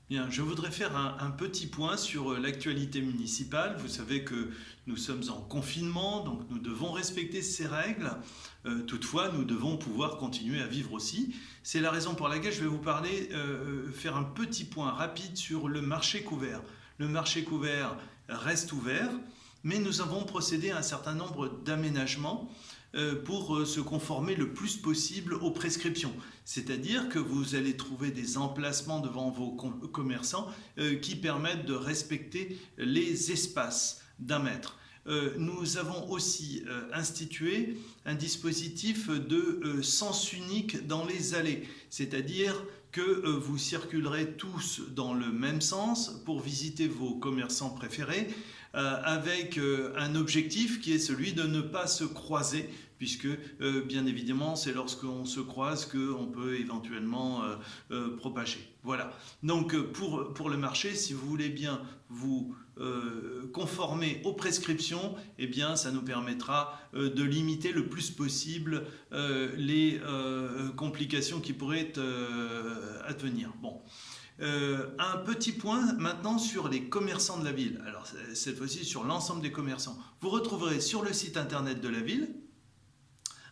Bien, je voudrais faire un petit point sur l'actualité municipale. Vous savez que nous sommes en confinement, donc nous devons respecter ces règles. Toutefois, nous devons pouvoir continuer à vivre aussi. C'est la raison pour laquelle je vais vous parler, faire un petit point rapide sur le marché couvert. Le marché couvert reste ouvert, mais nous avons procédé à un certain nombre d'aménagements pour se conformer le plus possible aux prescriptions. C'est-à-dire que vous allez trouver des emplacements devant vos commerçants qui permettent de respecter les espaces d'un mètre. Nous avons aussi institué un dispositif de sens unique dans les allées, c'est-à-dire que vous circulerez tous dans le même sens pour visiter vos commerçants préférés avec un objectif qui est celui de ne pas se croiser puisque bien évidemment c'est lorsqu'on se croise qu'on peut éventuellement propager. Voilà. Donc pour le marché, si vous voulez bien vous conformer aux prescriptions, eh bien ça nous permettra de limiter le plus possible les complications qui pourraient advenir. Bon. Un petit point maintenant sur les commerçants de la ville. Alors cette fois-ci sur l'ensemble des commerçants. Vous retrouverez sur le site internet de la ville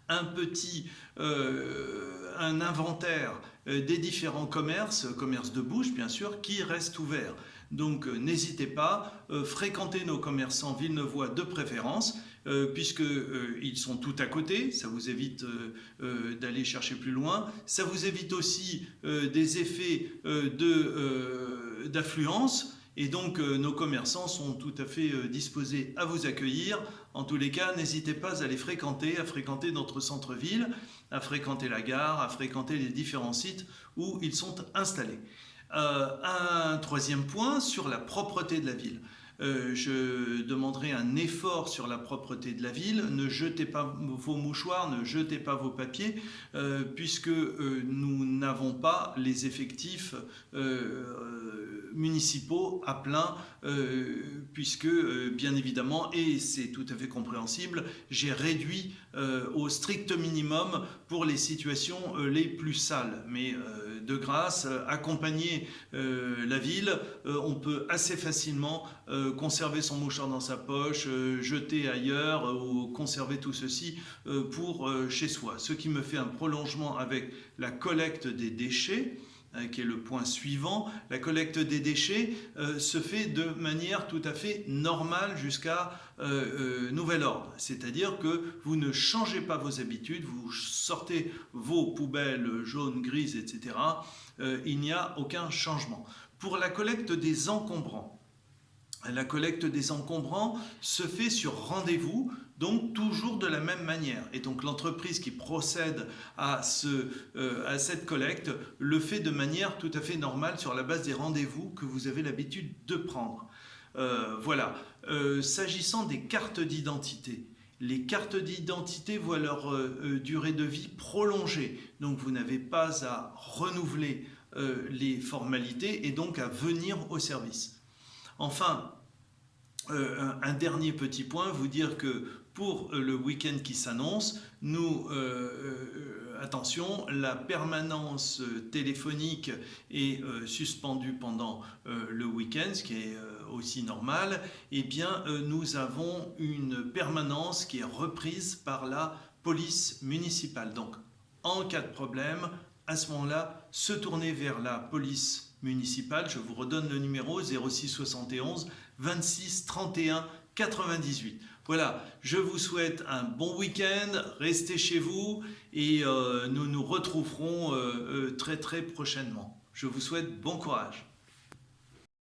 un inventaire des différents commerces de bouche bien sûr, qui restent ouverts. Donc n'hésitez pas, fréquentez nos commerçants villeneuvois de préférence, puisqu'ils sont tout à côté, ça vous évite d'aller chercher plus loin, ça vous évite aussi des effets d'affluence. Et donc nos commerçants sont tout à fait disposés à vous accueillir. En tous les cas, n'hésitez pas à les fréquenter, à fréquenter notre centre-ville, à fréquenter la gare, à fréquenter les différents sites où ils sont installés. Un troisième point sur la propreté de la ville. Je demanderai un effort sur la propreté de la ville. Ne jetez pas vos mouchoirs, ne jetez pas vos papiers, puisque nous n'avons pas les effectifs municipaux à plein, puisque bien évidemment, et c'est tout à fait compréhensible, j'ai réduit au strict minimum pour les situations les plus sales. Mais de grâce, accompagner la ville, on peut assez facilement conserver son mouchoir dans sa poche, jeter ailleurs ou conserver tout ceci pour chez soi. Ce qui me fait un prolongement avec la collecte des déchets, qui est le point suivant. La collecte des déchets se fait de manière tout à fait normale jusqu'à nouvel ordre. C'est-à-dire que vous ne changez pas vos habitudes, vous sortez vos poubelles jaunes, grises, etc. Il n'y a aucun changement. Pour la collecte des encombrants, se fait sur rendez-vous, donc toujours de la même manière. Et donc l'entreprise qui procède à cette collecte le fait de manière tout à fait normale sur la base des rendez-vous que vous avez l'habitude de prendre. Voilà. S'agissant des cartes d'identité, les cartes d'identité voient leur durée de vie prolongée. Donc vous n'avez pas à renouveler les formalités et donc à venir au service. Enfin, un dernier petit point, vous dire que pour le week-end qui s'annonce, attention, la permanence téléphonique est suspendue pendant le week-end, ce qui est aussi normal. Eh bien, nous avons une permanence qui est reprise par la police municipale. Donc, en cas de problème, à ce moment-là, se tourner vers la police municipale. Je vous redonne le numéro 06 71 26 31 98. Voilà, je vous souhaite un bon week-end, restez chez vous et nous nous retrouverons très très prochainement. Je vous souhaite bon courage.